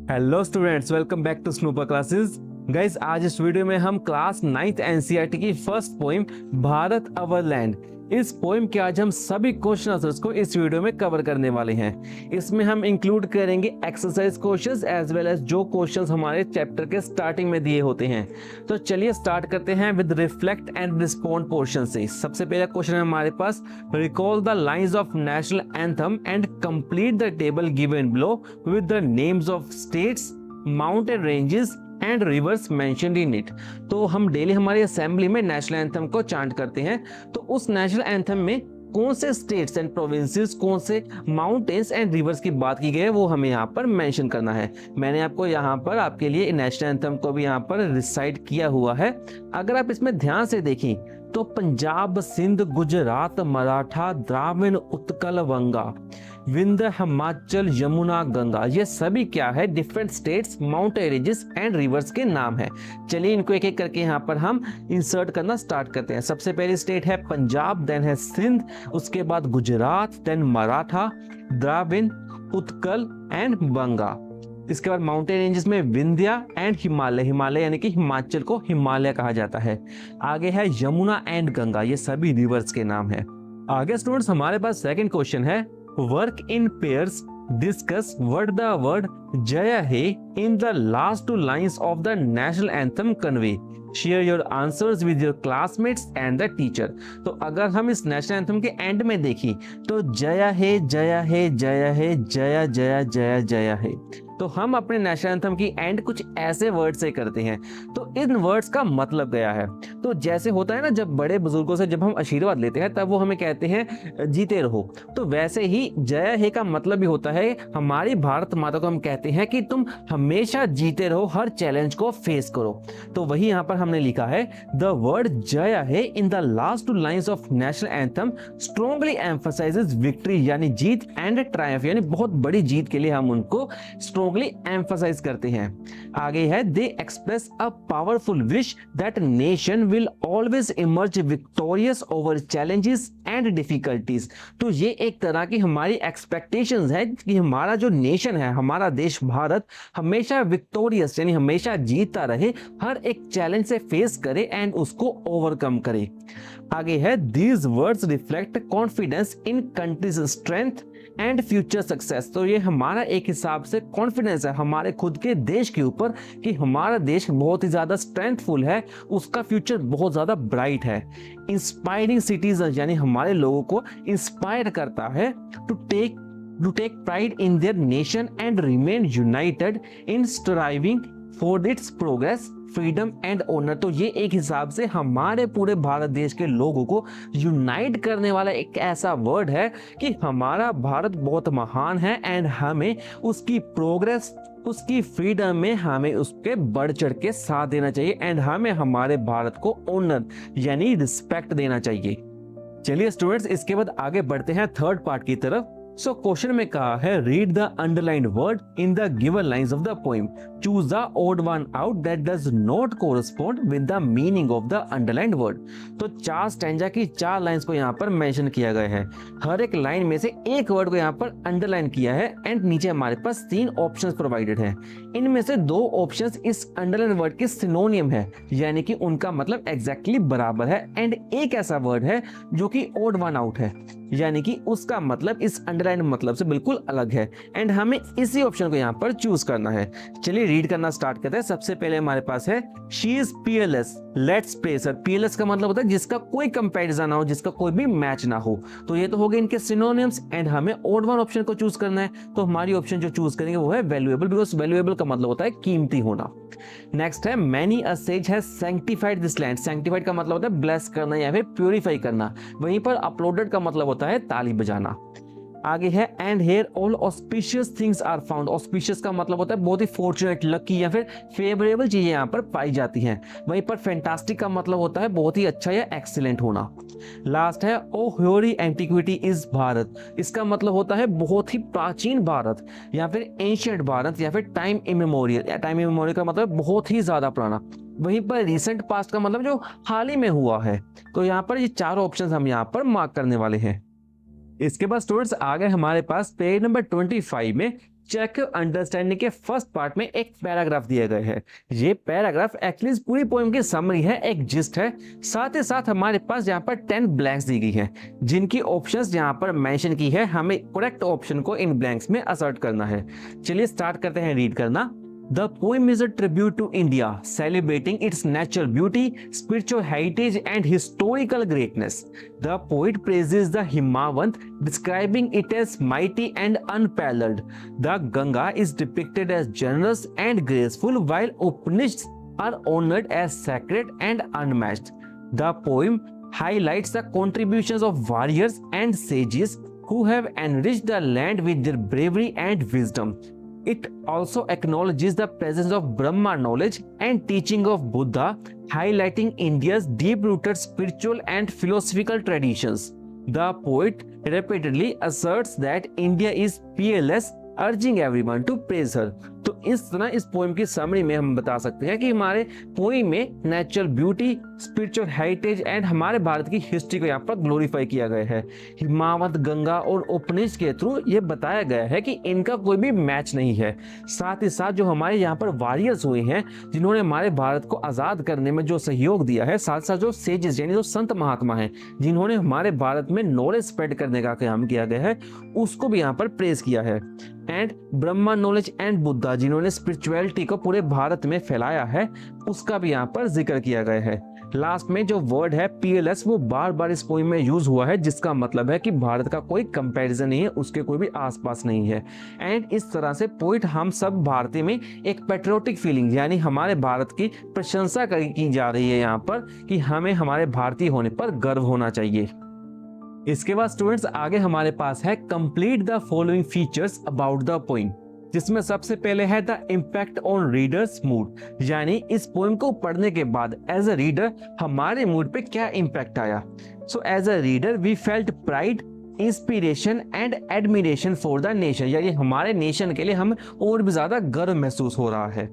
Hello students, welcome back to Snooper classes. Guys, आज इस video में हम क्लास 9th एनसीईआरटी की first poem Bharat our land, इस पोइम के आज हम सभी क्वेश्चन आंसर्स को इस वीडियो में कवर करने वाले हैं। इसमें हम इंक्लूड करेंगे exercise questions as well as जो क्वेश्चंस हमारे चैप्टर के स्टार्टिंग में दिए होते हैं। तो चलिए स्टार्ट करते हैं with reflect and respond portion से। सबसे पहला क्वेश्चन है हमारे पास, recall the lines of national anthem and complete the table given below with the names of states, mountain ranges and rivers mentioned in it. तो हम डेली हमारी assembly में नेशनल एंथम को चांट करते हैं, तो उस नेशनल एंथम में कौन से स्टेट्स एंड प्रोविंसेस, कौन से माउंटेन्स एंड रिवर्स की बात की गई है वो हमें यहाँ पर मेंशन करना है। मैंने आपको यहाँ पर आपके लिए नेशनल एंथम को भी यहाँ पर रिसाइट किया हुआ है। अगर आप इसमें ध्यान से देखें तो पंजाब, सिंध, गुजरात, मराठा, द्राविड़, उत्कल, वंगा, विंध्य, हिमाचल, यमुना, गंगा, ये सभी क्या है, different states, mountain ranges and reverse के नाम है। चलिए इनको एक एक करके यहाँ पर हम इंसर्ट करना स्टार्ट करते हैं। सबसे पहली स्टेट है पंजाब, देन है सिंध, उसके बाद गुजरात, देन मराठा, द्राविड़, उत्कल एंड बंगा। इसके बाद माउंटेन रेंजेस में विंध्या एंड हिमालय, हिमालय यानी कि हिमाचल को हिमालय कहा जाता है। आगे है यमुना एंड गंगा, ये सभी रिवर्स के नाम है। आगे स्टूडेंट्स हमारे पास सेकंड क्वेश्चन है, work in pairs, discuss word the word jai he in the last two lines of the national anthem convey, share your answers with your classmates and the teacher. तो अगर हम इस नेशनल एंथम के and में देखें तो जय हे जय हे जय हे जय जय जय जय हे, तो हम अपने नेशनल एंथम की एंड कुछ ऐसे वर्ड से करते हैं। तो इन वर्ड्स का मतलब गया है, तो जैसे होता है ना, जब बड़े बुजुर्गों से जब हम आशीर्वाद लेते हैं तब वो हमें कहते हैं जीते रहो, तो वैसे ही जय हे का मतलब भी होता है हमारी भारत माता को हम कहते हैं कि तुम हमेशा जीते रहो, हर चैलेंज को फेस करो। तो वही यहाँ पर हमने लिखा है, the word jai he in the last two lines of national anthem strongly emphasises victory, यानी जीत, एंड ट्रायम्फ यानी बहुत बड़ी जीत के लिए हम उनको स्ट्रॉन्गली एम्फसाइज करते हैं। आगे है, they express a powerful wish that nation will always emerge victorious over challenges and difficulties. तो ये एक तरह की हमारी एक्सपेक्टेशंस है कि हमारा जो नेशन है, हमारा देश भारत, हमेशा विक्टोरियस यानी हमेशा जीतता रहे, हर एक चैलेंज से फेस करे एंड उसको ओवरकम करे। आगे है, these words reflect confidence in countries strength and future success. तो ये हमारा एक हिसाब से कॉन्फिडेंस है हमारे खुद के देश के ऊपर कि हमारा देश बहुत ही ज्यादा स्ट्रेंथफुल है, उसका फ्यूचर बहुत ज्यादा ब्राइट है। इंस्पायरिंग सिटीजन यानी हमारे लोगों को इंस्पायर करता है to take pride in their nation and remain united in striving for its progress, freedom and honour. तो ये एक हिसाब से हमारे पूरे भारत देश के लोगों को यूनाइट करने वाला एक ऐसा वर्ड है कि हमारा भारत बहुत महान है एंड हमें उसकी प्रोग्रेस, उसकी फ्रीडम में हमें उसके बढ़ चढ़ के साथ देना चाहिए एंड हमें हमारे भारत को ऑनर यानी रिस्पेक्ट देना चाहिए। चलिए स्टूडेंट्स, इसके बाद आगे बढ़ते हैं थर्ड पार्ट की तरफ। सो क्वेश्चन में कहा है, read the underlined word in the given lines of the poem, choose the odd one out that does not correspond with the meaning of the underlined word. तो 4 stanza की 4 lines को यहाँ पर mention किया गया है। हर एक लाइन में से एक वर्ड को यहाँ पर अंडरलाइन किया है एंड नीचे हमारे पास 3 ऑप्शंस प्रोवाइडेड हैं। इनमें से 2 ऑप्शंस इस अंडरलाइन वर्ड के सिनोनियम है, यानी कि उनका मतलब एग्जैक्टली बराबर है, एंड एक ऐसा वर्ड है जो कि ऑड वन आउट है, यानी कि उसका मतलब इस अंडरलाइन मतलब से बिल्कुल अलग है एंड हमें इसी ऑप्शन को यहाँ पर चूज करना है। चलिए रीड करना स्टार्ट करते हैं। सबसे पहले हमारे पास है, she is peerless, let's praise her. Peerless का मतलब होता है जिसका कोई कंपैरिजन ना हो, जिसका कोई भी मैच ना हो। तो ये तो हो गए इनके सिनोनिम्स एंड हमें ऑड वन ऑप्शन को चूज करना है। तो हमारी ऑप्शन जो चूज करेंगे वो है वैल्यूएबल, बिकॉज वैल्यूएबल का मतलब होता है कीमती होना। नेक्स्ट है, many a says has sanctified this land. Sanctified का मतलब होता है ब्लेस करना या फिर प्यूरिफाई करना। वहीं पर अपलोडेड का मतलब होता है ताली बजाना। आगे है, and here all auspicious things are found. Auspicious का मतलब होता है बहुत ही फॉर्चुनेट, लकी या फिर फेवरेबल चीजें यहाँ पर पाई जाती हैं। वहीं पर फैंटास्टिक का मतलब होता है बहुत ही अच्छा या एक्सीलेंट होना। लास्ट है, ओ ह्योरी एंटिक्विटी इज भारत। इसका मतलब होता है बहुत ही प्राचीन भारत या फिर एंशिएंट भारत या फिर टाइम इमेमोरियल। टाइम इमेमोरियल का मतलब बहुत ही ज्यादा पुराना। वहीं पर रिसेंट पास्ट का मतलब जो हाल ही में हुआ है। तो यहाँ पर ये 4 ऑप्शन हम यहाँ पर मार्क करने वाले हैं। इसके बाद स्टूडेंट्स आ गए हमारे पास पेज नंबर 25 में चेक योर अंडरस्टैंडिंग के फर्स्ट पार्ट में एक पैराग्राफ दिया गया है। ये पैराग्राफ एक्चुअली इस पूरी पोएम की समरी है, एक जिस्ट है। साथ ही साथ हमारे पास यहाँ पर 10 ब्लैंक्स दी गई हैं, जिनकी ऑप्शंस यहाँ पर मेंशन की है। हमें करेक्ट ऑप्शन को इन ब्लैंक्स में असर्ट करना है। चलिए स्टार्ट करते हैं रीड करना। The poem is a tribute to India, celebrating its natural beauty, spiritual heritage, and historical greatness. The poet praises the Himawant, describing it as mighty and unparalleled. The Ganga is depicted as generous and graceful, while Upanishads are honored as sacred and unmatched. The poem highlights the contributions of warriors and sages who have enriched the land with their bravery and wisdom. It also acknowledges the presence of Brahma knowledge and teaching of Buddha, highlighting India's deep-rooted spiritual and philosophical traditions. The poet repeatedly asserts that India is peerless, urging everyone to praise her. तो इस तरह इस poem की summary में हम बता सकते हैं कि हमारे पोएम में natural beauty, spiritual heritage and हमारे भारत की हिस्ट्री को यहाँ पर ग्लोरीफाई किया गया है। हिमावत, गंगा और उपनिषद के थ्रू ये बताया गया है कि इनका कोई भी मैच नहीं है। साथ ही साथ जो हमारे यहाँ पर वॉरियर्स हुए हैं, जिन्होंने हमारे भारत को आज़ाद करने में जो सहयोग दिया है, साथ साथ जो सेजेस यानी जो संत महात्मा हैं, जिन्होंने हमारे भारत में नॉलेज स्प्रेड करने का काम किया गया है, उसको भी यहाँ पर प्रेज किया है। And Brahma knowledge and Buddha, जिन्होंने स्पिरिचुअलिटी को पूरे भारत में फैलाया है, उसका भी यहाँ पर जिक्र किया गया है। लास्ट में जो वर्ड है पीएलएस, वो बार बार इस पोएम में यूज हुआ है, जिसका मतलब है कि भारत का कोई कंपैरिजन नहीं है, उसके कोई भी आसपास नहीं है। एंड इस तरह से पोइट हम सब भारतीय में एक पेट्रियोटिक फीलिंग यानी हमारे भारत की प्रशंसा की जा रही है यहाँ पर कि हमें हमारे भारतीय होने पर गर्व होना चाहिए। इसके बाद स्टूडेंट्स आगे हमारे पास है complete the following features about the poem, जिसमें सबसे पहले है the impact on readers mood, यानी इस पोएम को पढ़ने के बाद एज अ रीडर हमारे मूड पे क्या इम्पैक्ट आया। So as a reader we felt pride, inspiration and admiration for the nation, यानी हमारे नेशन के लिए हमें और भी ज्यादा गर्व महसूस हो रहा है।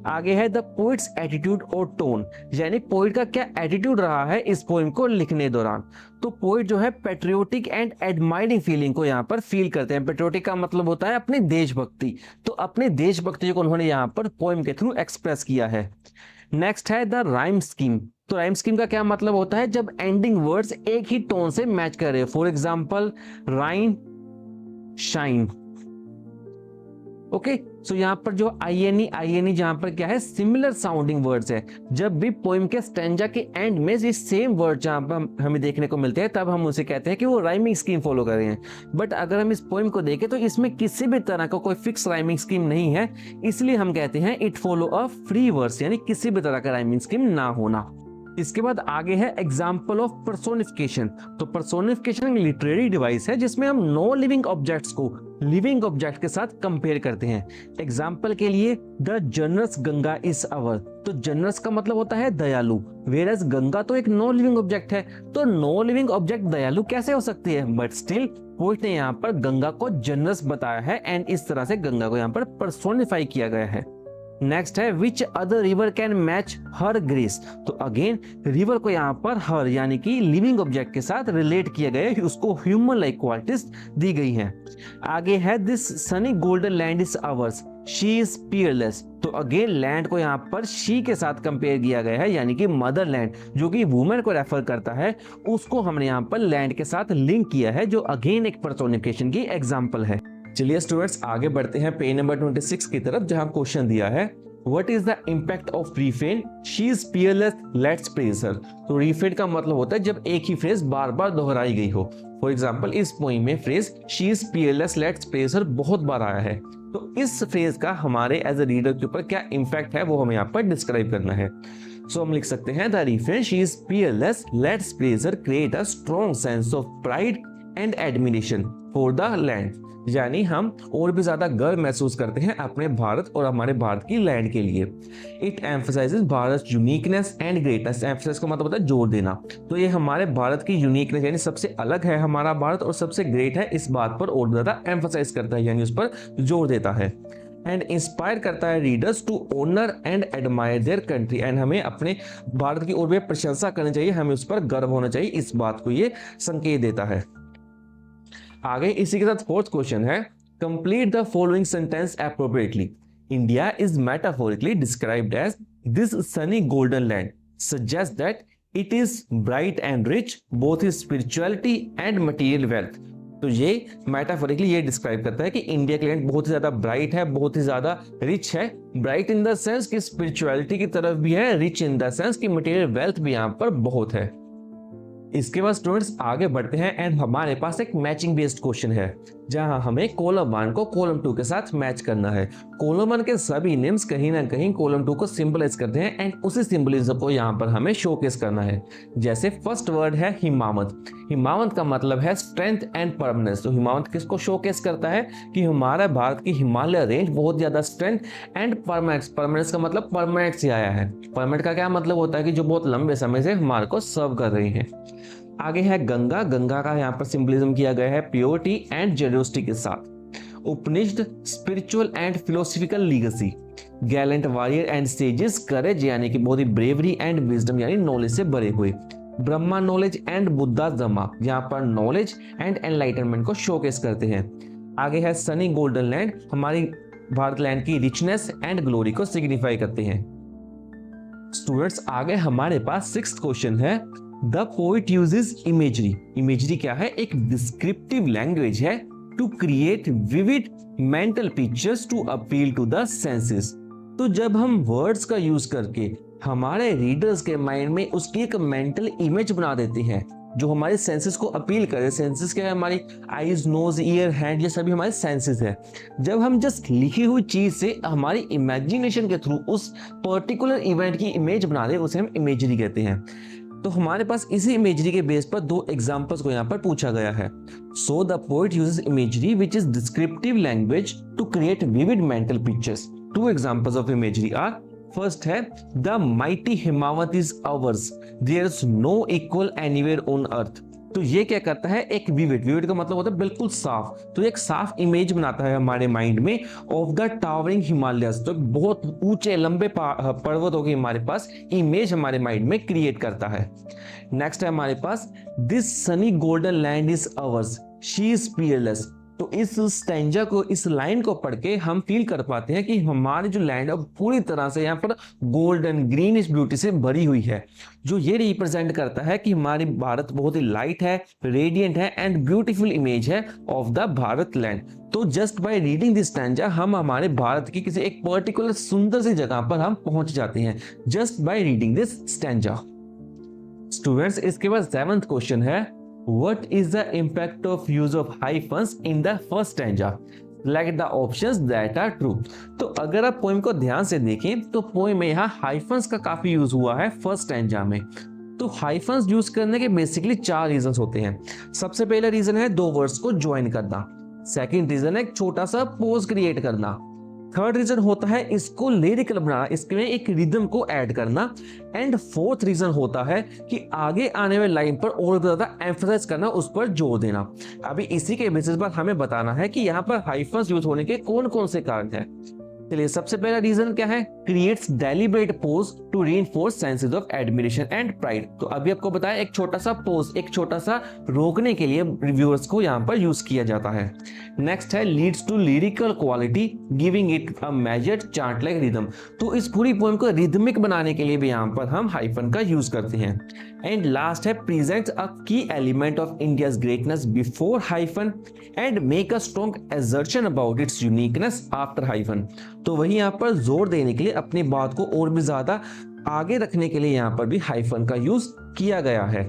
आगे है द पोइट्स एटीट्यूड और टोन, यानी पोइट का क्या एटीट्यूड रहा है इस पोएम को लिखने दौरान। तो पोइट जो है पेट्रियोटिक एंड एडमायरिंग फीलिंग को यहाँ पर फील करते हैं। पेट्रियोटिक का मतलब होता है अपनी देशभक्ति, तो अपनी देशभक्ति को उन्होंने यहाँ पर पोएम के थ्रू एक्सप्रेस किया है। नेक्स्ट है द राइम स्कीम। तो राइम स्कीम का क्या मतलब होता है, जब एंडिंग वर्ड्स एक ही टोन से मैच कर रहे हो। For example Rhine, shine. Okay, so यहाँ पर जो आई जहाँ पर क्या है, सिमिलर साउंडिंग वर्ड्स है। जब भी पोएम के स्टैंजा के एंड में ये सेम वर्ड जहाँ पर हमें देखने को मिलते हैं, तब हम उसे कहते हैं कि वो राइमिंग स्कीम फॉलो कर रहे हैं। बट अगर हम इस पोएम को देखें तो इसमें किसी भी तरह का कोई फिक्स राइमिंग स्कीम नहीं है, इसलिए हम कहते हैं it follow a free verse, यानी किसी भी तरह का राइमिंग स्कीम ना होना। इसके बाद आगे है एग्जाम्पल ऑफ पर्सोनिफिकेशन। तो पर्सोनिफिकेशन एक लिटरेरी डिवाइस है जिसमें हम नो लिविंग ऑब्जेक्ट्स को लिविंग ऑब्जेक्ट के साथ कंपेयर करते हैं। एग्जाम्पल के लिए the generous Ganga is our, तो जनरस का मतलब होता है दयालु, वेरस गंगा तो एक नो लिविंग ऑब्जेक्ट है, तो नो लिविंग ऑब्जेक्ट दयालु कैसे हो सकती है। बट स्टिल पोइट ने यहाँ पर गंगा को जनरस बताया है एंड इस तरह से गंगा को यहाँ पर पर्सोनिफाई किया गया है। नेक्स्ट है which other river can match her grace. तो अगेन रिवर को यहाँ पर हर यानी कि लिविंग ऑब्जेक्ट के साथ रिलेट किया गया है, उसको ह्यूमन लाइक क्वालिटीज दी गई हैं। आगे है this sunny golden land is ours, she is peerless. तो अगेन लैंड को यहाँ पर शी के साथ कंपेयर किया गया है, यानी कि मदर लैंड जो कि वुमेन को रेफर करता है, उसको हमने यहाँ पर लैंड के साथ लिंक किया है, जो अगेन एक पर्सोनिफिकेशन की एग्जाम्पल है। चलिए स्टूडेंट्स आगे बढ़ते हैं पेज नंबर 26 की तरफ, जहां क्वेश्चन दिया है what is the impact of refrain she is peerless let's praise her. तो रीफ्रेन का मतलब होता है जब एक ही फ्रेज बार बार दोहराई गई हो। फॉर एग्जांपल इस पोएम में phrase she is peerless let's praise her बहुत बार आया है, तो इस फ्रेज का हमारे एज अ रीडर के ऊपर क्या इम्पैक्ट है वो हमें यहाँ पर डिस्क्राइब करना है। सो हम लिख सकते हैं the refrain she is peerless let's praise her create a strong sense of pride and admiration for the land, यानी हम और भी ज्यादा गर्व महसूस करते हैं अपने भारत और हमारे भारत की लैंड के लिए। It emphasises Bharat uniqueness and greatness. Emphasise का मतलब होता है जोर देना, तो ये हमारे भारत की यूनिकनेस यानी सबसे अलग है हमारा भारत और सबसे ग्रेट है, इस बात पर और ज्यादा एम्फसाइज करता है, यानी उस पर जोर देता है। एंड इंस्पायर करता है readers to honour and admire their country, and हमें अपने भारत की और भी प्रशंसा करनी चाहिए, हमें उस पर गर्व होना चाहिए, इस बात को ये संकेत देता है। आगे इसी के साथ फोर्थ क्वेश्चन है complete the following sentence appropriately. India is metaphorically described as this sunny golden land suggest that it is bright and rich both in spirituality and material wealth. तो ये मेटाफोरिकली ये डिस्क्राइब करता है कि India का land बहुत ही ज्यादा bright है, बहुत ही ज्यादा रिच है। ब्राइट इन द सेंस कि स्पिरिचुअलिटी की तरफ भी है, रिच इन द सेंस कि मटेरियल वेल्थ भी यहाँ पर बहुत है। इसके बाद स्टूडेंट्स आगे बढ़ते हैं एंड हमारे पास एक मैचिंग बेस्ड क्वेश्चन है जहां हमें कॉलम 1 को कॉलम 2 के साथ मैच करना है। कॉलम 1 के सभी नेम्स कहीं ना कहीं कॉलम 2 को सिंबलाइज करते हैं एंड उसी सिंबलिज्म को यहाँ पर हमें शोकेस करना है। जैसे फर्स्ट वर्ड है हिमावत। हिमावत का मतलब है स्ट्रेंथ एंड परमानेंस। तो हिमावत किसको शोकेस करता है कि हमारा भारत की हिमालय रेंज बहुत ज्यादा स्ट्रेंथ एंड परमानेंस। परमानेंस का मतलब परमानेंट से आया है। परमानेंट का क्या मतलब होता है कि जो बहुत लंबे समय से हमारे को सर्व कर रही है। आगे है गंगा। गंगा का यहाँ पर सिंबलिज्म किया गया है प्योरिटी एंड जेनरोसिटी के साथ। Upanishad spiritual and philosophical legacy. Gallant warrior and sages courage यानी कि बहुत ही ब्रेवरी एंड विजडम यानी नॉलेज से भरे हुए। ब्रह्मा नॉलेज एंड बुद्धा धम्मा, यहाँ पर नॉलेज एंड एनलाइटनमेंट को शोकेस करते हैं। आगे है सनी गोल्डन लैंड, हमारी भारत लैंड की रिचनेस एंड ग्लोरी को सिग्निफाई करते हैं। स्टूडेंट्स आगे हमारे पास 6th क्वेश्चन है the poet uses imagery. Imagery क्या है? एक डिस्क्रिप्टिव लैंग्वेज है to create vivid mental pictures to appeal to the senses. तो जब हम वर्ड्स का यूज करके हमारे रीडर्स के माइंड में उसकी एक मेंटल इमेज बना देते हैं जो हमारे सेंसेस को अपील करे। सेंसेस क्या है? हमारी आईज, नोज, ईयर, हैंड, ये सभी हमारे सेंसेस है। जब हम जस्ट लिखी हुई चीज से हमारी इमेजिनेशन के थ्रू उस पर्टिकुलर इवेंट की इमेज बना दे, उसे हम इमेजरी कहते हैं। तो हमारे पास इसी इमेजरी के बेस पर 2 एग्जांपल्स को यहाँ पर पूछा गया है। So the poet uses imagery which is descriptive language to create vivid mental pictures. 2 examples of imagery are, first है the mighty Himavat is ours, there is no equal anywhere on earth. तो ये क्या करता है? एक विविड, विविड का मतलब होता है बिल्कुल साफ। तो एक साफ इमेज बनाता है हमारे माइंड में ऑफ द टावरिंग हिमालयस। तो बहुत ऊंचे लंबे पर्वतों की हमारे पास इमेज हमारे माइंड में क्रिएट करता है। नेक्स्ट है हमारे पास this sunny golden land is ours, she is peerless. तो इस स्टैंजा को, इस लाइन को पढ़ के हम फील कर पाते हैं कि हमारी जो लैंड है पूरी तरह से यहाँ पर गोल्डन ग्रीनिश ब्यूटी से भरी हुई है, जो ये रिप्रेजेंट करता है कि हमारी भारत बहुत ही लाइट है, रेडिएंट है एंड ब्यूटीफुल इमेज है ऑफ द भारत लैंड। तो just by reading this stanza हम हमारे भारत की किसी एक पर्टिकुलर सुंदर सी जगह पर हम पहुंच जाते हैं just by reading this stanza. Students इसके बाद 7th क्वेश्चन है What is the impact of use of hyphens in the first stanza? Select the options that are true. तो अगर आप पोएम को ध्यान से देखें तो पोएम में यहाँ हाइफन्स का काफी यूज हुआ है फर्स्ट स्टैंजा में। तो हाइफन्स यूज करने के बेसिकली 4 रीजंस होते हैं। सबसे पहला रीजन है 2 वर्ड्स को ज्वाइन करना। सेकंड रीजन है एक छोटा सा पोज क्रिएट करना। थर्ड रीजन होता है इसको लिरिकल बनाना, इसमें एक रिदम को ऐड करना। एंड फोर्थ रीजन होता है कि आगे आने वाले लाइन पर और ज्यादा एम्फसाइज करना, उस पर जोर देना। अभी इसी के बेसिस पर हमें बताना है कि यहाँ पर हाइफन्स यूज होने के कौन कौन से कारण हैं। चलिए सबसे पहला रीजन क्या है? Creates deliberate pause to reinforce senses of admiration and pride. तो अभी आपको बताया एक छोटा सा पोज, एक छोटा सा रोकने के लिए रिव्यूअर्स को यहाँ पर यूज किया जाता है। नेक्स्ट है leads to lyrical quality giving it a measured chart like rhythm. तो इस पूरी पोएम को रिदमिक बनाने के लिए भी यहाँ पर हम हाइफन का यूज करते हैं। एंड लास्ट है प्रेजेंट्स अ की element of India's greatness before hyphen and make a strong assertion about it's uniqueness after hyphen. तो वही यहाँ पर जोर देने के लिए, अपनी बात को और भी ज्यादा आगे रखने के लिए यहाँ पर भी हाइफन का यूज किया गया है।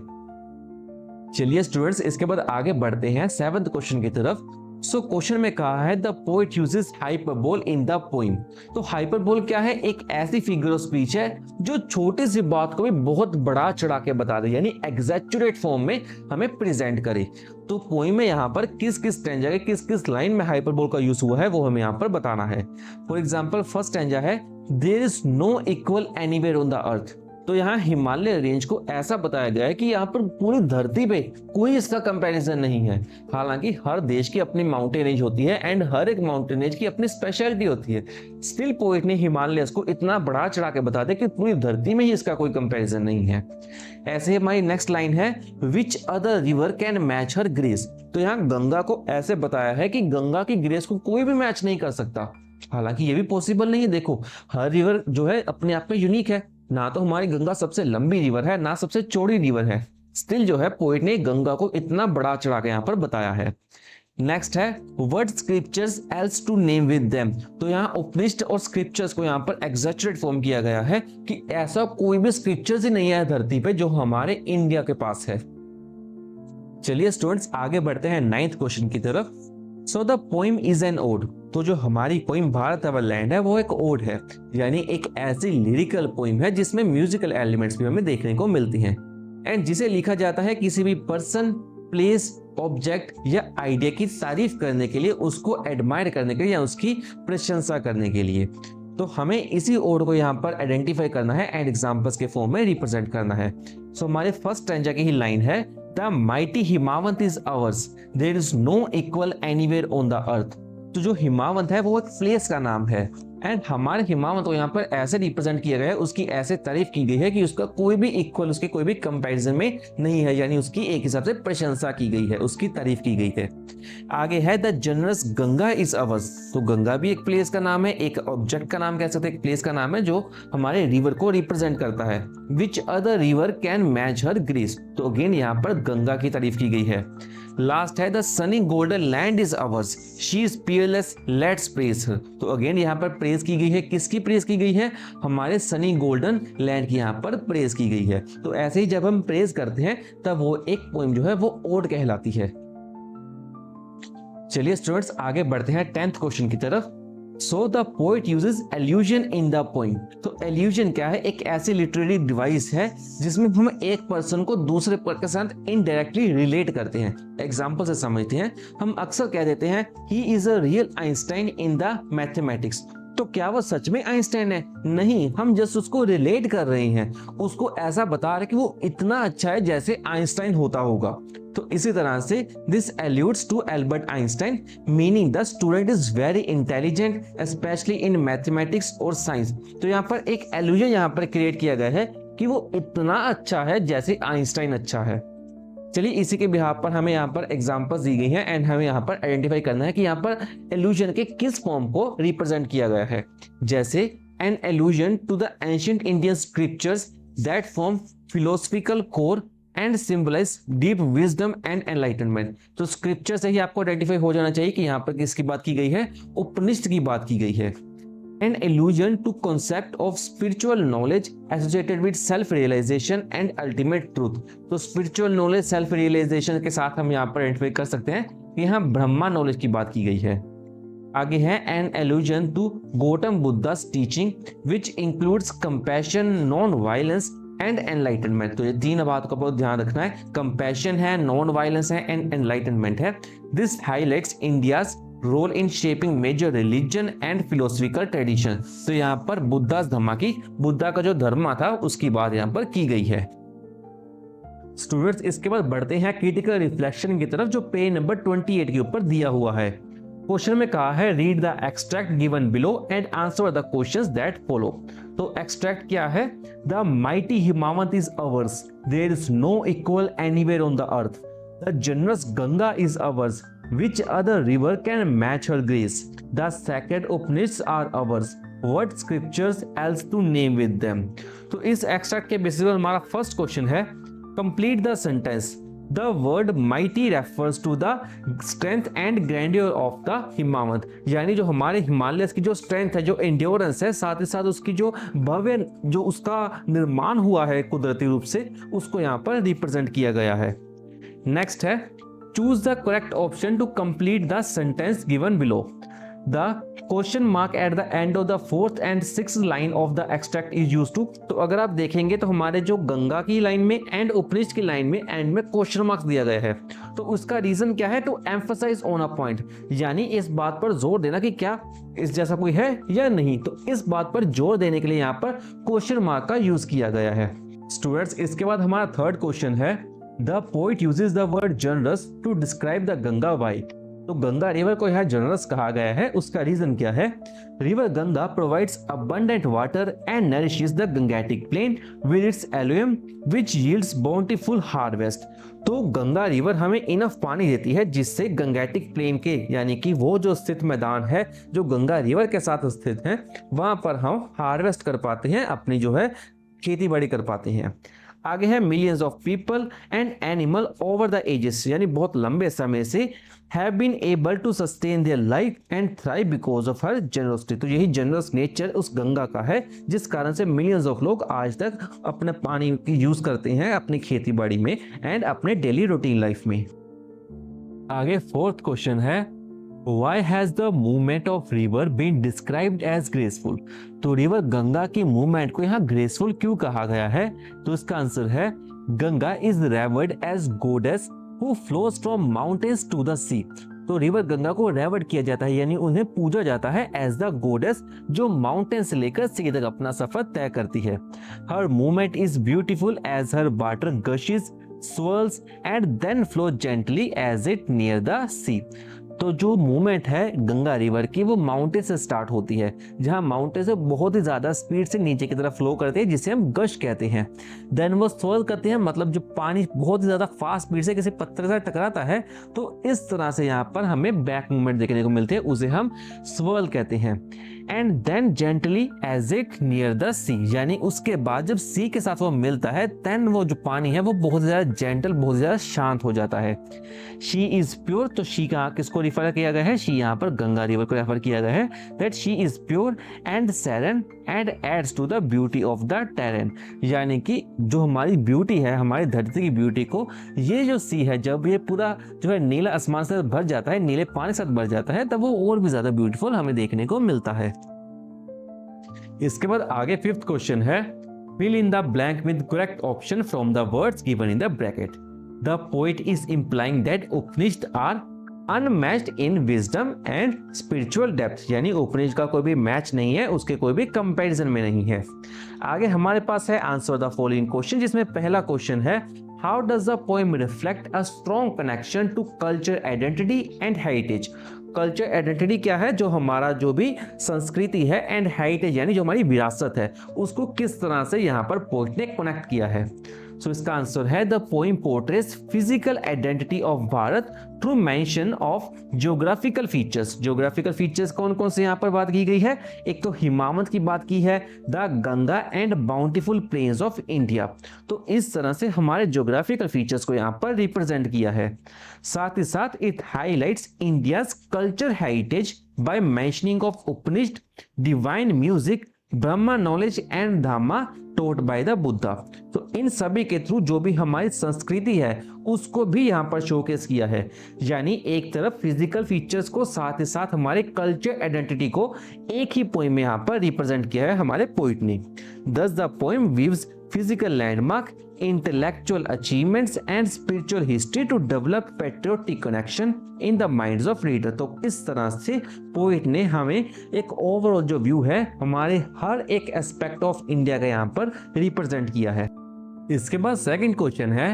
चलिए स्टूडेंट्स इसके बाद आगे बढ़ते हैं 7th क्वेश्चन की तरफ। सो क्वेश्चन में कहा है the poet uses hyperbole in the poem. तो हाइपरबोल क्या है? एक ऐसी फिगर ऑफ स्पीच है जो छोटी सी बात को भी बहुत बड़ा चढ़ा के बता दे, यानी एग्जैक्चुरेट फॉर्म में हमें प्रेजेंट करे। तो पोएम में यहाँ पर किस किस स्टैंजा के किस किस लाइन में हाइपरबोल का यूज हुआ है वो हमें यहाँ पर बताना है। फॉर एग्जाम्पल फर्स्ट स्टैंजा है there is no equal anywhere on the earth. तो यहाँ हिमालय रेंज को ऐसा बताया गया है कि यहाँ पर पूरी धरती पे कोई इसका कंपैरिजन नहीं है। हालांकि हर देश की अपनी माउंटेन रेंज होती है एंड हर एक माउंटेन रेंज की अपनी स्पेशलिटी होती है। स्टिल पोएट ने हिमालयस को इतना बढ़ा चढ़ा के बता दिया कि पूरी धरती में ही इसका कोई कंपैरिजन नहीं है। ऐसे ही हमारी नेक्स्ट लाइन है, which other river can match her grace. तो यहाँ गंगा को ऐसे बताया है कि गंगा की ग्रेस को कोई भी मैच नहीं कर सकता। हालांकि ये भी पॉसिबल नहीं है। देखो, हर रिवर जो है अपने आप में यूनिक है। ना तो हमारी गंगा सबसे लंबी रिवर है, ना सबसे चौड़ी रिवर है। स्टिल जो है पोएट ने गंगा को इतना बड़ा चढ़ा के यहाँ पर बताया है। नेक्स्ट है, word scriptures else to name with them. तो यहाँ उपनिषद और स्क्रिप्चर्स को यहाँ पर एग्जैक्चुएट फॉर्म किया गया है कि ऐसा कोई भी स्क्रिप्चर्स ही नहीं है धरती पे जो हमारे इंडिया के पास है। चलिए स्टूडेंट्स आगे बढ़ते हैं 9th क्वेश्चन की तरफ। So the poem is an ode. तो जो हमारी पोइम भारत अवर लैंड है वो एक ओड है, यानी एक ऐसी लिरिकल पोइम है जिसमें म्यूजिकल एलिमेंट्स भी हमें देखने को मिलती हैं एंड जिसे लिखा जाता है किसी भी पर्सन, प्लेस, ऑब्जेक्ट या आइडिया की तारीफ करने के लिए, उसको एडमायर करने के लिए या उसकी प्रशंसा करने के लिए। तो हमें इसी ओड को यहाँ पर आइडेंटिफाई करना है एंड एग्जाम्पल्स के फॉर्म में रिप्रेजेंट करना है। सो हमारे फर्स्ट स्टैंजा की ही लाइन है, the mighty Himavant is ours, there is no equal anywhere on the earth. तो जो हिमावंत है वो एक प्लेस का नाम है एंड हमारे हिमावंत को यहाँ पर ऐसे रिप्रेजेंट किया गया है, उसकी ऐसे तारीफ की गई है कि उसका कोई भी इक्वल, उसके कोई भी कंपैरिजन में नहीं है, यानी उसकी एक हिसाब से प्रशंसा की गई है, उसकी तारीफ की गई है। आगे है, the generous Ganga is hours. तो गंगा भी एक प्लेस का नाम है, एक ऑब्जेक्ट का नाम कह सकते हैं, एक प्लेस का नाम है जो हमारे रिवर को रिप्रेजेंट करता है। Which other river can match her grace. तो अगेन यहाँ पर गंगा की तारीफ की गई है। लास्ट है, the sunny golden land is ours, she is peerless, let's praise her. तो अगेन यहाँ पर प्रेज की गई है, किसकी प्रेज की गई है? हमारे सनी गोल्डन लैंड की यहाँ पर प्रेज की गई है। तो ऐसे ही जब हम प्रेज करते हैं तब वो एक पोएम जो है वो ओड कहलाती है। चलिए स्टूडेंट्स आगे बढ़ते हैं 10th क्वेश्चन की तरफ। So the poet uses allusion in the poem. तो एल्यूजन क्या है? एक ऐसी लिटरेरी डिवाइस है जिसमें हम एक पर्सन को दूसरे पर्सन के साथ इनडायरेक्टली रिलेट करते हैं। एग्जांपल से समझते हैं। हम अक्सर कह देते हैं he is a real Einstein in the mathematics. तो क्या वो सच में आइंस्टाइन है? नहीं, हम जस्ट उसको रिलेट कर रहे हैं, उसको ऐसा बता रहे हैं कि वो इतना अच्छा है जैसे आइंस्टाइन होता होगा। तो इसी तरह से this alludes to Albert Einstein, meaning the student is very intelligent specially in mathematics और साइंस। तो यहाँ पर एक एल्यूजन यहाँ पर क्रिएट किया गया है कि वो इतना अच्छा है जैसे आइंस्टाइन अच्छा है। चलिए इसी के बिहाफ पर हमें यहाँ पर एग्जांपल्स दी गई हैं एंड हमें यहाँ पर आइडेंटिफाई करना है कि यहाँ पर एल्यूजन के किस फॉर्म को रिप्रेजेंट किया गया है। जैसे an allusion to the ancient Indian scriptures that form philosophical core and symbolise deep wisdom and enlightenment. तो स्क्रिप्चर से ही आपको आइडेंटिफाई हो जाना चाहिए कि यहाँ पर किसकी बात की गई है? उपनिषद की बात की गई है। An allusion to concept of spiritual knowledge associated with self-realization and ultimate truth। तो spiritual knowledge, self-realization के साथ हम यहाँ पर आइडेंटिफाई कर सकते हैं कि यहाँ ब्रह्मा नॉलेज की बात की गई है। आगे है an allusion to Gautam Buddha's teaching which includes compassion, non-violence and enlightenment। तो ये तीन बात का बहुत ध्यान रखना है। compassion है, non-violence है and enlightenment है। This highlights India's role in shaping major religion and philosophical tradition. तो यहाँ पर बुद्धास धम्मा की, बुद्धा का जो धर्म था उसकी बात यहाँ पर की गई है। स्टूडेंट्स इसके बाद बढ़ते हैं क्रिटिकल रिफ्लेक्शन की तरफ जो पेज नंबर 28 के ऊपर दिया हुआ है। क्वेश्चन में कहा है read the extract given below and answer the questions that follow. तो एक्सट्रैक्ट क्या है? The mighty Himavant is ours, there is no equal anywhere on the earth. The generous Ganga is ours, which other river can match her grace? The sacred Upanishads are ours, what scriptures else to name with them? तो इस extract के basis पर हमारा first question है, complete the sentence. The word mighty refers to the strength and grandeur of the हिमावंत। यानी जो हमारे हिमालय की जो स्ट्रेंथ है, जो एंड्योरेंस है, साथ ही साथ उसकी जो भव्य जो उसका निर्माण हुआ है कुदरती रूप से, उसको यहाँ पर रिप्रेजेंट किया गया है। नेक्स्ट है, choose the correct option to complete the sentence given below. The question mark at the end of the fourth and sixth line of the extract is used to. तो अगर आप देखेंगे तो हमारे जो गंगा की लाइन में एंड उपनिषद की लाइन में एंड में क्वेश्चन मार्क्स दिया गया है, तो उसका रीजन क्या है? To emphasise on a point, यानी इस बात पर जोर देना कि क्या इस जैसा कोई है या नहीं। तो इस बात पर जोर देने के लिए यहाँ पर क्वेश्चन मार्क का यूज किया गया है। स्टूडेंट्स, इसके बाद हमारा थर्ड क्वेश्चन है, the poet uses the word generous to describe the Ganga why. तो गंगा रिवर को यहाँ जनरस कहा गया है, उसका रीजन क्या है? River Ganga provides abundant water and nourishes the Gangetic plain with its alluvium which yields bountiful harvest. तो गंगा रिवर हमें इनफ पानी देती है जिससे गंगेटिक प्लेन के, यानी कि वो जो स्थित मैदान है जो गंगा रिवर के साथ स्थित है, वहां पर हम हार्वेस्ट कर पाते हैं, अपनी जो है खेती बाड़ी कर पाते हैं। आगे है millions of people and animal over the ages, यानी बहुत लंबे समय से have been able to sustain their life and thrive because of her generosity. तो यही जनरस नेचर उस गंगा का है जिस कारण से मिलियंस ऑफ लोग आज तक अपने पानी की यूज करते हैं अपनी खेती बाड़ी में एंड अपने डेली रूटीन लाइफ में। आगे फोर्थ क्वेश्चन है, Why has the movement of river been described as graceful? तो रिवर गंगा की मूवमेंट को यहाँ ग्रेसफुल क्यों कहा गया है? तो इसका आंसर है, Ganga is revered as goddess who flows from mountains to the sea. तो रिवर गंगा को रेवर्ड किया जाता है, यानी उन्हें पूजा जाता है एज द गॉडेस जो माउंटेन से लेकर सी तक अपना सफर तय करती है। Her movement is beautiful as her water gushes, swirls and then flows gently as it near the sea। तो जो मूवमेंट है गंगा रिवर की वो माउंटेन से स्टार्ट होती है, जहां माउंटेन से बहुत ही ज्यादा स्पीड से नीचे की तरफ फ्लो करते हैं जिसे हम गश कहते हैं। देन वो स्वर्ल करते हैं, मतलब जो पानी बहुत ही ज्यादा फास्ट स्पीड से किसी पत्थर से टकराता है तो इस तरह से यहाँ पर हमें बैक मूवमेंट देखने को मिलते हैं, उसे हम स्वर्ल कहते हैं। And then gently as it near the sea, यानी उसके बाद जब सी के साथ वो मिलता है देन वो जो पानी है वो बहुत ज्यादा जेंटल, बहुत ज्यादा शांत हो जाता है। शी इज प्योर, तो शी का किसको रिफर किया गया है? शी यहाँ पर गंगा रिवर को रेफर किया गया है। That she is pure and serene and adds to the beauty of the terrain, यानी कि जो हमारी ब्यूटी है, हमारी धरती की ब्यूटी को ये जो सी है जब ये पूरा जो है नीला आसमान से भर जाता है, नीले पानी से भर जाता है, तब वो और भी ज्यादा ब्यूटीफुल हमें देखने को मिलता है। इसके बाद आगे फिफ्थ क्वेश्चन है, fill in the blank with correct option from the words given in the bracket। The poet is implying that Upanishad are unmatched in wisdom and spiritual depth, यानी उपनिषद का कोई भी मैच नहीं है, उसके कोई भी कंपैरिजन में नहीं है। आगे हमारे पास है आंसर द फॉलोइंग क्वेश्चन, जिसमें पहला क्वेश्चन है, How does the poem reflect a strong connection to culture, identity and heritage? Culture identity क्या है? जो हमारा जो भी संस्कृति है एंड हेरिटेज यानी जो हमारी विरासत है उसको किस तरह से यहाँ पर पोएट ने कनेक्ट किया है। सो इसका आंसर है the poem पोर्ट्रेस physical identity of Bharat through mention of geographical features. Geographical features कौन कौन से यहाँ पर बात की गई है? एक तो हिमावत की बात की है, the Ganga and bountiful plains of India. तो इस तरह से हमारे ज्योग्राफिकल फीचर्स को यहाँ पर रिप्रेजेंट किया है। साथ ही साथ it highlights India's culture heritage by mentioning of Upanishad, divine music, Brahma knowledge and dharma taught by the Buddha. तो इन सभी के थ्रू जो भी हमारी संस्कृति है उसको भी यहाँ पर शोकेस किया है, यानी एक तरफ फिजिकल फीचर्स को साथ ही साथ हमारे कल्चर आइडेंटिटी को एक ही पोएम में यहाँ पर रिप्रेजेंट किया है हमारे पोइट ने। दस the poem weaves physical landmark, intellectual achievements and spiritual history to develop patriotic connection in the minds of reader। तो इस तरह से पोइट ने हमें एक ओवरऑल जो व्यू है हमारे हर एक एस्पेक्ट ऑफ इंडिया का यहाँ पर रिप्रेजेंट किया है। इसके बाद सेकंड क्वेश्चन है,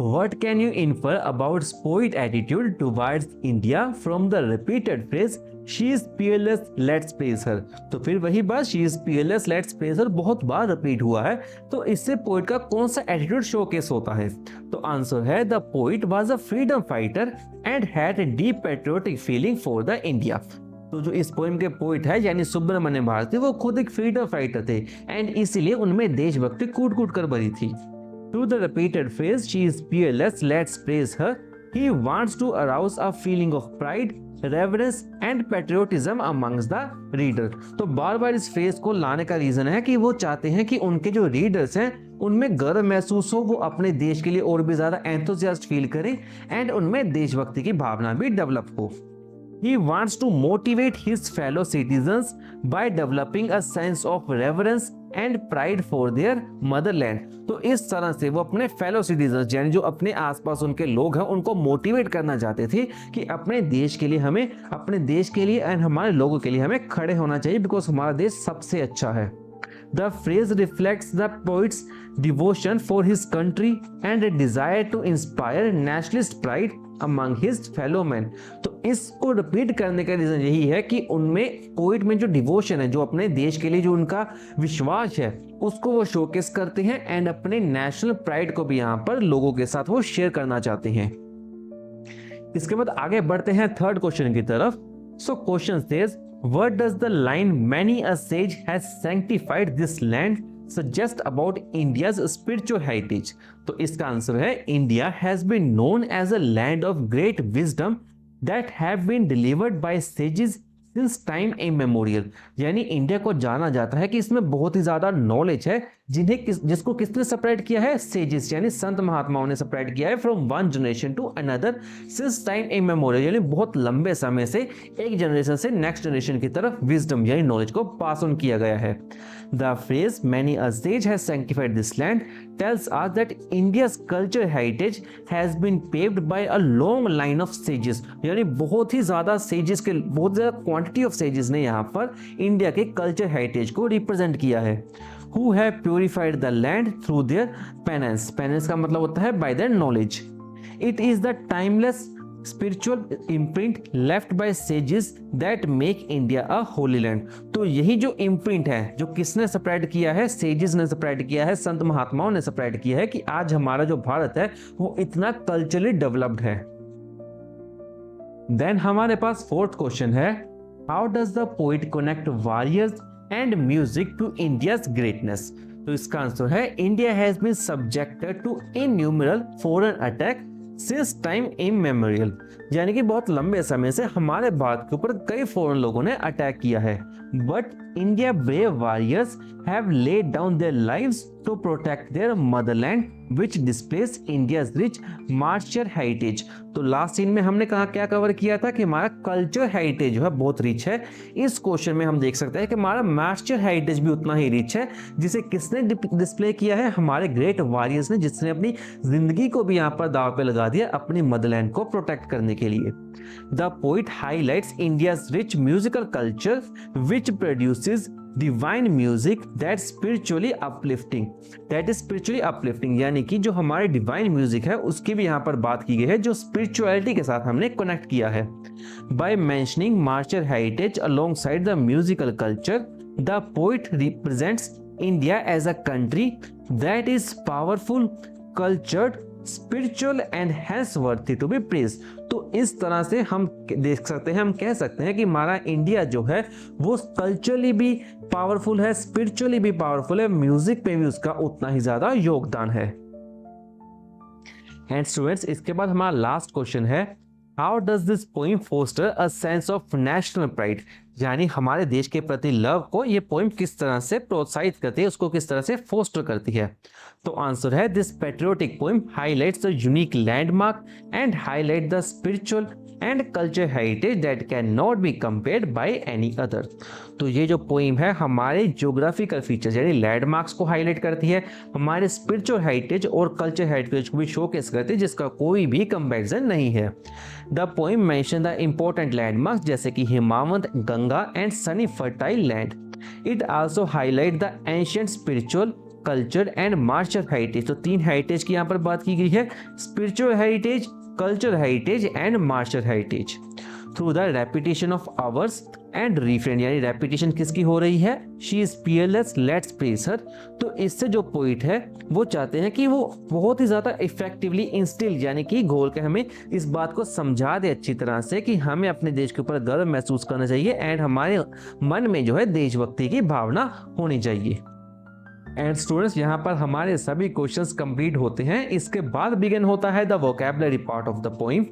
What can you infer about poet's attitude towards India from the repeated phrase She is peerless, let's praise her? तो फिर वही बात She is peerless, let's praise her बहुत बार रिपीट हुआ है, तो इससे पोइट का कौन सा एटीट्यूड शोकेस होता है? तो आंसर है the poet was a freedom fighter and had a deep patriotic feeling for the India. तो जो इस पोएम के पोइट है यानी सुब्रमण्यम भारती, वो खुद एक फ्रीडम फाइटर थे एंड इसीलिए उनमें देशभक्ति कूट कूट कर भरी थी। Through the repeated phrase she is peerless, let's praise her, he wants to arouse a feeling of pride, reverence and patriotism amongst the reader। तो बार बार इस फ्रेज को लाने का रीजन है कि वो चाहते हैं कि उनके जो रीडर्स हैं उनमें गर्व महसूस हो, वो अपने देश के लिए और भी ज्यादा एंथुसियास्ट फील करें एंड उनमें देशभक्ति की भावना भी डेवलप हो। He wants to motivate his fellow citizens by developing a sense of reverence and pride for their motherland. तो इस तरह से वो अपने फेलो सिटीजन्स यानी जो अपने आसपास उनके लोग हैं उनको मोटिवेट करना चाहते थे कि अपने देश के लिए हमें, अपने देश के लिए एंड हमारे लोगों के लिए हमें खड़े होना चाहिए, बिकॉज हमारा देश सबसे अच्छा है. The phrase reflects the poet's devotion for his country and a desire to inspire nationalist pride among his fellow men. तो इसको रिपीट करने का रीजन यही है कि उनमें पोइट में जो डिवोशन है, जो अपने देश के लिए जो उनका विश्वास है, उसको वो शोकेस करते हैं एंड अपने नेशनल प्राइड को भी यहाँ पर लोगों के साथ वो शेयर करना चाहते हैं. इसके बाद आगे बढ़ते हैं थर्ड क्वेश्चन की तरफ. So question says, what does the line many a sage has sanctified this land suggest about India's spiritual heritage? तो इसका आंसर है, India has been known as a land of great wisdom that have been delivered by sages since time immemorial. यानी India को जाना जाता है कि इसमें बहुत ही ज्यादा नॉलेज है जिसको किसने सेपरेट किया है? सेजेस यानी संत महात्माओं ने सेपरेट किया है from one generation to another since time immemorial, यानी बहुत लंबे समय से एक जनरेशन से नेक्स्ट जनरेशन की तरफ विजडम यानी नॉलेज को पास ऑन किया गया है. The phrase many a says has sanctified this land tells us that India's culture heritage has been paved by a long line of sages. यानी बहुत ही ज्यादा sages के, बहुत ज्यादा क्वांटिटी ऑफ sages ने यहाँ पर इंडिया के कल्चर हेरिटेज को रिप्रेजेंट किया है. Who have purified the land through their penance. Penance का मतलब होता है by their knowledge. It is the timeless spiritual imprint left by sages that make India a holy land. तो यही जो imprint है, जो किसने सेपरेट किया है? sages ने सेपरेट किया है, संत महात्माओं ने सेपरेट किया है कि आज हमारा जो भारत है वो इतना कल्चरली डेवलप्ड है. देन हमारे पास फोर्थ क्वेश्चन है, how does the poet connect warriors and music to India's greatness. तो इसका आंसर है, India has been subjected to innumerable foreign attack since time immemorial. यानी कि बहुत लंबे समय से हमारे भारत के ऊपर कई फॉरेन लोगों ने अटैक किया है, but India brave warriors have laid down their lives to protect their motherland which displays India's rich martial heritage. तो लास्ट सीन में हमने कहा क्या कवर किया था कि हमारा कल्चर हेरिटेज जो है बहुत रिच है. इस क्वेश्चन में हम देख सकते हैं कि हमारा मार्शल हेरिटेज भी उतना ही रिच है, जिसे किसने डिस्प्ले किया है? हमारे ग्रेट वॉरियर्स ने, जिसने अपनी जिंदगी को भी यहाँ पर दाव पे लगा दिया अपनी मदरलैंड को प्रोटेक्ट करने के लिए. The poet highlights India's rich musical culture which produces divine music that spiritually uplifting. That is spiritually uplifting, यानी कि जो हमारे डिवाइन म्यूजिक है उसकी भी यहाँ पर बात की गई है, जो स्पिरिचुअलिटी के साथ हमने कनेक्ट किया है. By mentioning martial heritage alongside the musical culture, the poet represents India as a country that is powerful, cultured, spiritual and hence worthy to be praised. तो इस तरह से हम देख सकते हैं, हम कह सकते हैं कि हमारा इंडिया जो है वो कल्चरली भी पावरफुल है, स्पिरिचुअली भी पावरफुल है, म्यूजिक पे भी उसका उतना ही ज्यादा योगदान है. एंड स्टूडेंट्स, इसके बाद हमारा लास्ट क्वेश्चन है, how does this poem foster a sense of national pride. यानी हमारे देश के प्रति लव को ये पोइम किस तरह से प्रोत्साहित करती है, उसको किस तरह से फोस्टर करती है. तो आंसर है, this patriotic poem highlights the unique landmark and highlight the spiritual and culture heritage that can not be compared by any other. तो ये जो पोइम है हमारे ज्योग्राफिकल फीचर्स यानी लैंडमार्क्स को हाईलाइट करती है, हमारे स्पिरिचुअल हेरिटेज और कल्चर हेरिटेज को भी शोकेस करती है, जिसका कोई भी कंपैरिजन नहीं है. The poem mention the important landmarks जैसे कि Himavant, Ganga and sunny fertile land. It also highlight the ancient spiritual, culture and martial heritage. तो 3 हेरिटेज की यहाँ पर बात की गई है, spiritual heritage, culture heritage and martial heritage. Through the repetition of ours and refrain, यानी रेपिटेशन किसकी हो रही है? She is peerless, let's praise her. तो इससे जो पोइट है वो चाहते हैं कि वो बहुत ही ज्यादा इफेक्टिवली इंस्टिल यानी कि घोल के हमें इस बात को समझा दे अच्छी तरह से कि हमें अपने देश के ऊपर गर्व महसूस करना चाहिए एंड हमारे मन में जो है देशभक्ति की भावना होनी चाहिए. एंड स्टूडेंट्स, यहाँ पर हमारे सभी क्वेश्चंस कंप्लीट होते हैं. इसके बाद बिगिन होता है the vocabulary part of the poem,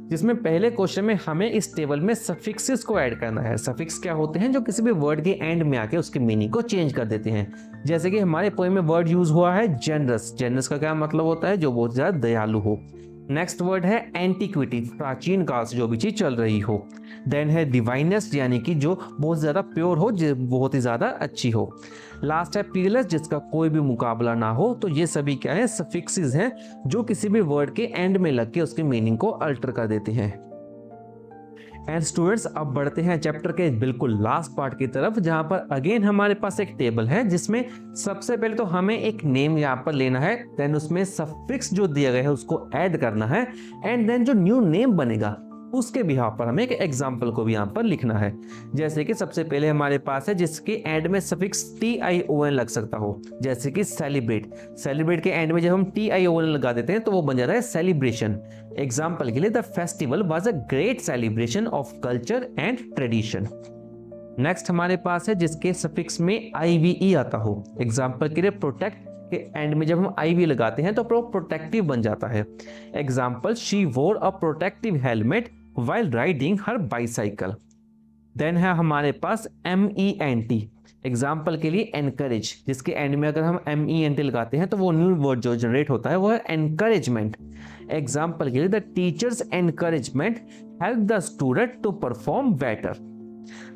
जिसमें पहले क्वेश्चन में हमें इस टेबल में सफिक्सेस को ऐड करना है. सफिक्स क्या होते हैं? जो किसी भी वर्ड के एंड में आके उसके मीनिंग को चेंज कर देते हैं. जैसे कि हमारे पोइम में वर्ड यूज हुआ है जेनरस. जेनरस का क्या मतलब होता है? जो बहुत ज्यादा दयालु हो. नेक्स्ट वर्ड है एंटिक्विटी, प्राचीन काल से जो भी चीज चल रही हो। देन है डिवाइनेस्ट, यानी कि जो बहुत ज्यादा प्योर हो, जो बहुत ही ज्यादा अच्छी हो। लास्ट है पीरलेस, जिसका कोई भी मुकाबला ना हो। तो ये सभी क्या है, सफिक्सेस हैं जो किसी भी वर्ड के एंड में लग के उसके मीनिंग को अल्टर कर देते हैं। एंड स्टूडेंट्स, अब बढ़ते हैं चैप्टर के बिल्कुल लास्ट पार्ट की तरफ, जहां पर अगेन हमारे पास एक टेबल है जिसमें सबसे पहले तो हमें एक नेम यहाँ पर लेना है, देन उसमें सफिक्स जो दिया गया है उसको ऐड करना है, एंड देन जो न्यू नेम बनेगा उसके बिहाफ पर हमें एक एग्जाम्पल को भी यहाँ पर लिखना है। जैसे कि सबसे पहले हमारे पास है जिसके एंड में सफिक्स TION लग सकता हो, जैसे कि सेलिब्रेट। सेलिब्रेट के एंड में जब हम TION लगा देते हैं तो वो बन जाता है सेलिब्रेशन। एग्जाम्पल के लिए, the festival was a great celebration of culture and tradition. Next हमारे पास है जिसके सफिक्स में IVE आता हो। एग्जाम्पल के लिए, प्रोटेक्ट के एंड में जब हम IV लगाते हैं तो प्रोटेक्टिव बन जाता है। Example, she wore a protective helmet while riding her bicycle. Then है हमारे पास MENT। एग्जाम्पल के लिए, एनकरेज, जिसके एंड में अगर हम MENT लगाते हैं तो वो न्यू वर्ड जो जनरेट होता है वो है एनकरेजमेंट। एग्जाम्पल के लिए, the teachers encouragement help the student to perform better.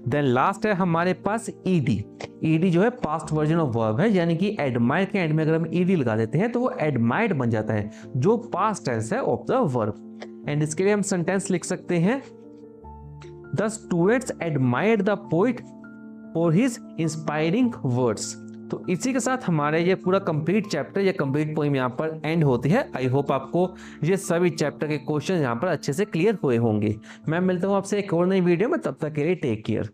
Then last है हमारे पास ED जो है पास्ट वर्जन ऑफ वर्ब है, यानी कि एडमायर के एंड में अगर हम ED लगा देते हैं तो वो एडमायर्ड बन जाता है, जो पास्ट टेंस है ऑफ द वर्ब। एंड इसके लिए हम सेंटेंस लिख सकते हैं, the students admired the poet for his inspiring words. तो इसी के साथ हमारे ये पूरा कंप्लीट चैप्टर या कंप्लीट पोएम यहाँ पर एंड होती है। आई होप आपको ये सभी चैप्टर के क्वेश्चन यहाँ पर अच्छे से क्लियर हुए होंगे। मैं मिलता हूँ आपसे एक और नई वीडियो में, तब तक के लिए टेक केयर।